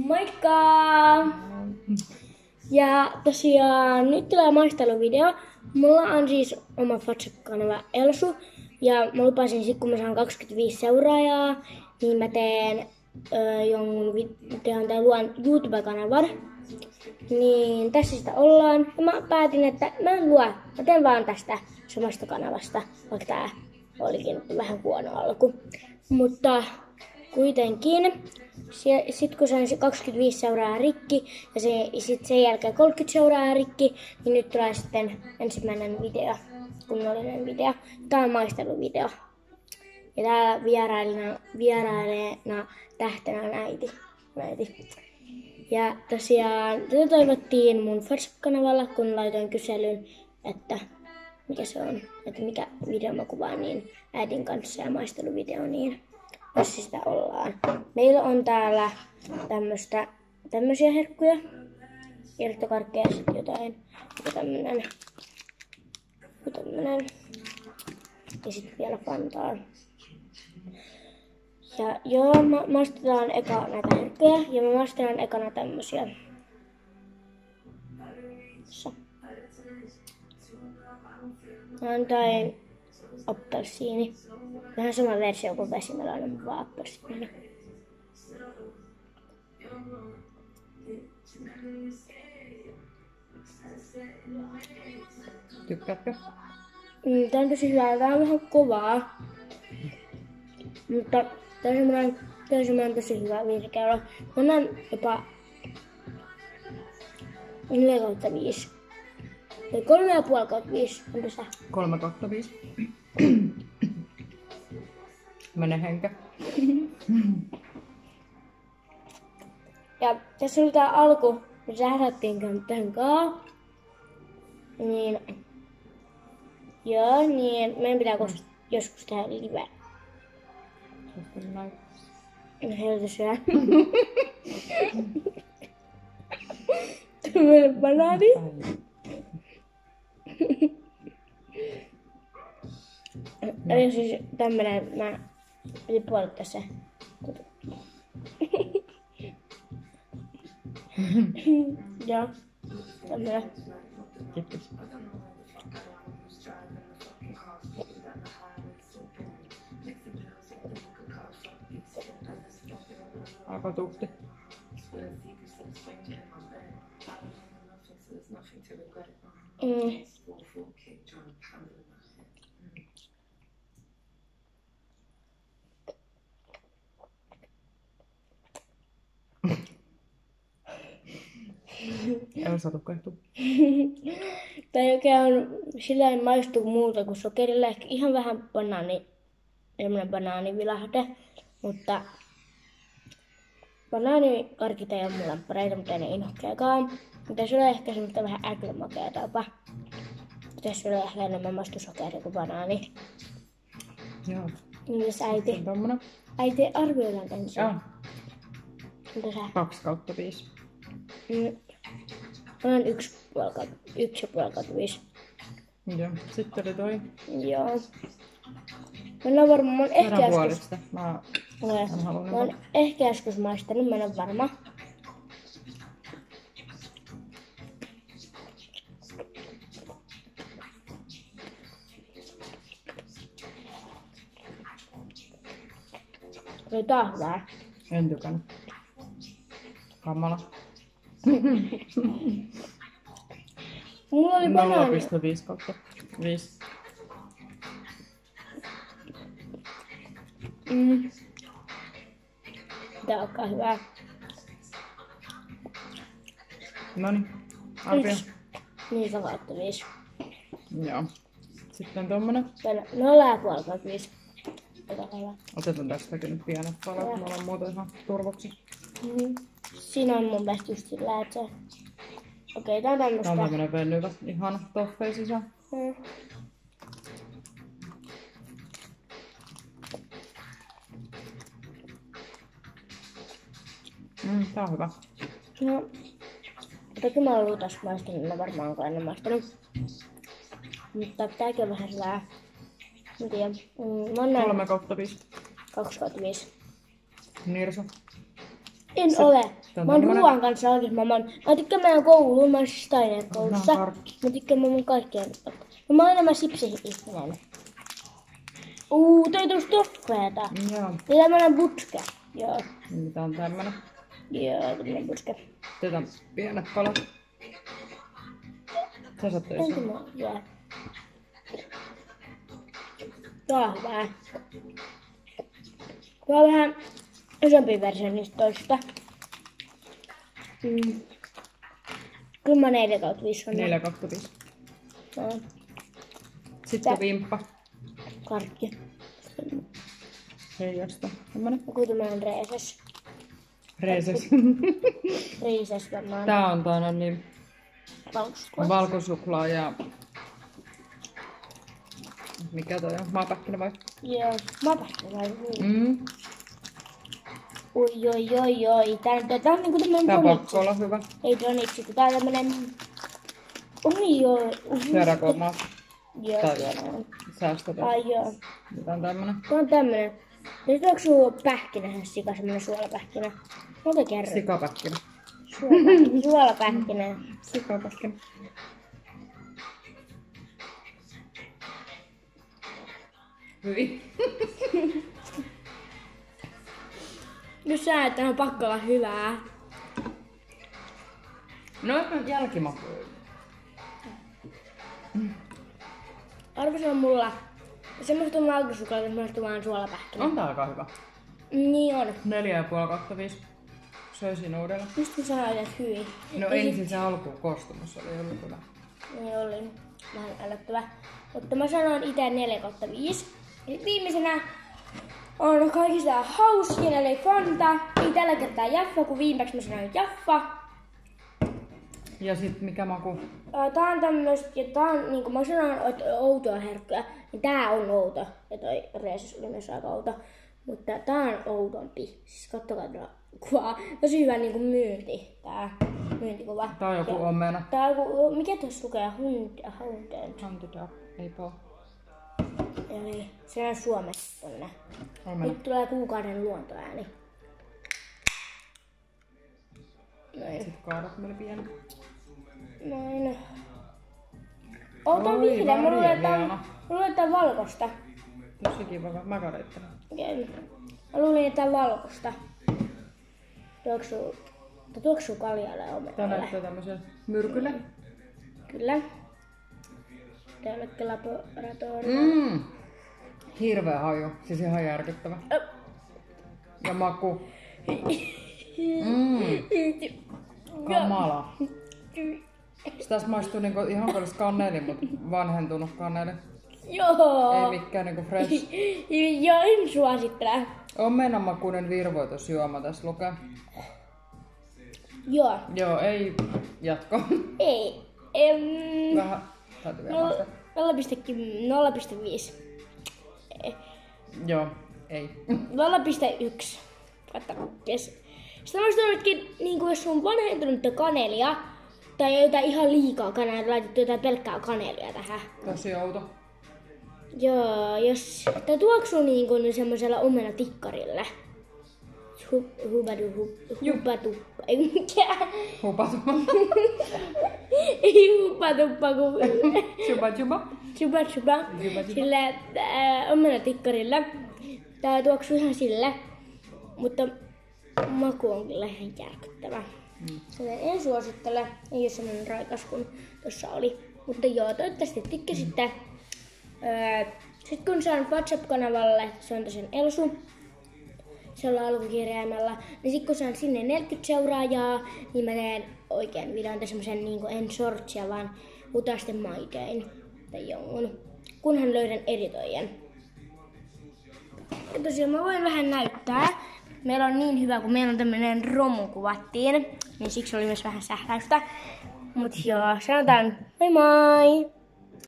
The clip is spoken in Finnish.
Moikka! Ja tosiaan nyt tulee maisteluvideo. Mulla on siis oma WhatsApp-kanava Elsu. Ja mä lupasin sit kun mä saan 25 seuraajaa, niin mä teen jonkun videon tai luon YouTube-kanavan. Niin tässä sitä ollaan. Ja mä päätin, että mä en lue. Mä teen vaan tästä samasta kanavasta, vaikka tää olikin vähän huono alku. Mutta kuitenkin, sit kun sain 25 seuraajaa rikki ja sit sen jälkeen 30 seuraajaa rikki, niin nyt tulee sitten ensimmäinen video, kunnollinen video. Tää on maisteluvideo. Ja täällä vieraileena tähtenä on äiti. Ja tosiaan tätä toivottiin mun WhatsApp-kanavalla, kun laitoin kyselyn, että mikä se on, että mikä video mä kuvaan niin äidin kanssa ja maisteluvideo, niin tässä sitä ollaan. Meillä on täällä tämmösiä herkkuja, irtokarkkeja ja sitten jotain, tämmönen. Ja sitten vielä Fantaa. Ja joo, maistetaan eka näitä herkkuja ja mä maistetaan ekana tämmösiä. Antain appelsiini. Vähän sama versio kuin vesimeloni, mutta vaan appelsiinina. Tykkäätkö? Tää on tosi hyvää. Tää on vähän kovaa. Mutta tää on semmoinen tosi hyvä 5 euroa. Mä annan jopa 4/5. Tai 3,5/5 on tässä. 3/5. Mene henkä. Ja tässä oli tää alku, me sährättiin tähän kaa. Niin, joo, niin meidän pitää joskus tehdä live. Heltä syö. Tämmönen banaani. Ja siis tämmönen, mä piti puolittaa se. Joo, tämmönen. Kiitos. Aika tuhti. Elsa tukehtuu. Tai oikein on sillä ei maistu muuta kuin sokerilla. Ehkä ihan vähän banaanivilahde. Mutta banaanikarkit ei ole mun läppäreitä, mutta ei ne inhokkeakaan. Pitäisi olla ehkä semmoista vähän äklämakeata jopa. Pitäisi olla ehkä enemmän maistusokeria kuin banaani. Joo. Mitäs äiti? Tommonen. Äiti arvioidaan ensin. Joo. Mitä sä? 2/5. Olen 1,5/5. Joo. Sitten oli toi. Joo. Mä oon varma, mä oon ehkä joskus... Mä oon ehkä joskus maistanut, mä en oo varma. Oli taas hyvää. En tykännyt. Kamala. Mulla oli banaani. 0,5/5. Tää onkaa hyvää. Noniin. Arvio. 4/5. Joo. Sitten tommonen. 0,5/5. Otetaan tästäkin nyt pienet palat. Mulla on muuten ihan turvoksi. Siinä on mun mielestä just sillä, että se... Okei, tää on tämmöstä. Tämmönen venyvä. Ihan toffee sisään. Tää on hyvä. No, toki mä oon ollut tässä maistanut, mä varmaan oon ennen maistanut. Mutta tääkin on vähän hyvää. Mä tiedän. Mä oon näin 3/5. 2/5. Nirsu. En ole. Mä oon ruoan kanssa oikein. Mä tykkään meidän kouluun, mä oon siis Steiner-koulussa. Mä tykkään mun kaikkien. No mä oon enemmän sipsi-ihminen. Toi tuossa toffeeta. Joo. Ja tämmönen butske. Joo. Mitä on tämmönen? Joo, tämmönen butske. Otetaan pienet palat. Sä saat töissä. Entä mä? Joo. Tää on hyvää. Tää on vähän isompi versio niistä toista. Kyllä mä 4/5 on. 4/5. No. Sitten vimppa. Karkki. Heijasta. Tämmönen. Joku tämmönen reeses. Reeses. Reeses tämmönen. Tää on niin valkosuklaa ja... Mikä toi on? Maapähkinä vai? Joo, maapähkinä vai? Oi. Tää on niinku tämmönen Tää on donitsi. pakko olla hyvä. Ei donitsi, tää on tämmönen... Oi. Syödäkomaa. Joo, Tai syödään. säästötä. Ai joo. Mitä on tämmönen? Tää on tämmönen. Nyt onko sulla pähkinä, sika, semmonen suolapähkinä? Monta kerran? Sikapähkinä. Suolapähkinä. Sikapähkinä. Hyi. Nyt sä, että on pakko olla hyvää. No jälkimaku. Arvo se on mulla. Semmoista on valkosuklaa, semmoista vaan suolapähkinä. On tää aika hyvä. Niin on. 4,5/5. Söisin uudelleen. Mistä sä ajat hyi? No ensin se alkukostumus oli ollut hyvä. Niin oli vähän älyttävä. Mutta mä sanon itse 4/5. Ja viimeisenä on kaikista hauskin eli Fanta. Ei tällä kertaa Jaffa, kun viimeksi mä sanoin Jaffa. Ja sit mikä maku? Tää on tämmöstä, ja tää on niinku mä sanon, että outoa herkkyä. Niin tää on outo. Ja toi reesus oli myös aika outo. Mutta tää on outompi. Siis kattokaa tätä kuvaa. Tosi hyvä niinku myyntikuva. Tää on joku omena. Tää on joku, mikä tuossa lukee? Hunted up. Ei poo. Eli se on Suomessa tonne. Omena. Nyt tulee kuukauden luontoääni. Noin. Sit kaadat meille pieni. Noin. Tää on Oi, vihreä. Mä luulen, että Maria-Leena. tää on valkosta. Tosi kiva. Mä kadeittelen. Okei. Mä luulin, että tää on valkosta. Tuoksuu kaljalle Tää omenalle. näyttää tämmösen myrkylle. Kyllä. Täälläkin laboratorio. Hirveä haju. Siis ihan järkyttävä. Ja maku. Kamala. Se tässä maistuu niinku ihan kuin kaneli, mut vanhentunut kaneli. Joo. Ei mikään niinku fresh. Joo, en suosittele. Omenamakuinen virvoitusjuoma tässä lukee. Joo. Joo, ei jatko. Ei. Vähän täytyy vielä maistaa. 0,5. Joo, ei. 0,1. Yes. Sitten mä sanonutkin, niin jos on vanhentunutta kanelia, tai jotain ihan liikaa kanelia, laitettu jotain pelkkää kanelia tähän. Tosi outo. Joo, jos tää tuoksuu niin kuin semmoisella omenatikkarilla. Hupatuppa. Ei mikään. Hupatuppa. Ei hupatuppa, kun... Chupa. Chupa. Sillä omenatikkarilla. Tää tuoksuu ihan sillä. Mutta maku on kyllä ihan järkyttävä. En suosittele. Ei ole semmonen raikas kuin tossa oli. Mutta joo, toivottavasti tykkäsitte. Sitten kun saan WhatsApp-kanavalle, se on tosiaan Elsu. Se on alkukirjaimella. Niin sit kun saan sinne 40 seuraajaa, niin mä teen oikean videon tai semmosen niinku en shortsia, vaan utasten maikein tai jonkun. Kunhan löydän editoijan. Ja tosiaan mä voin vähän näyttää. Meillä on niin hyvä, kun meillä on tämmönen romu kuvattiin, niin siksi oli myös vähän sähläystä. Mut joo, sanotaan moi moi!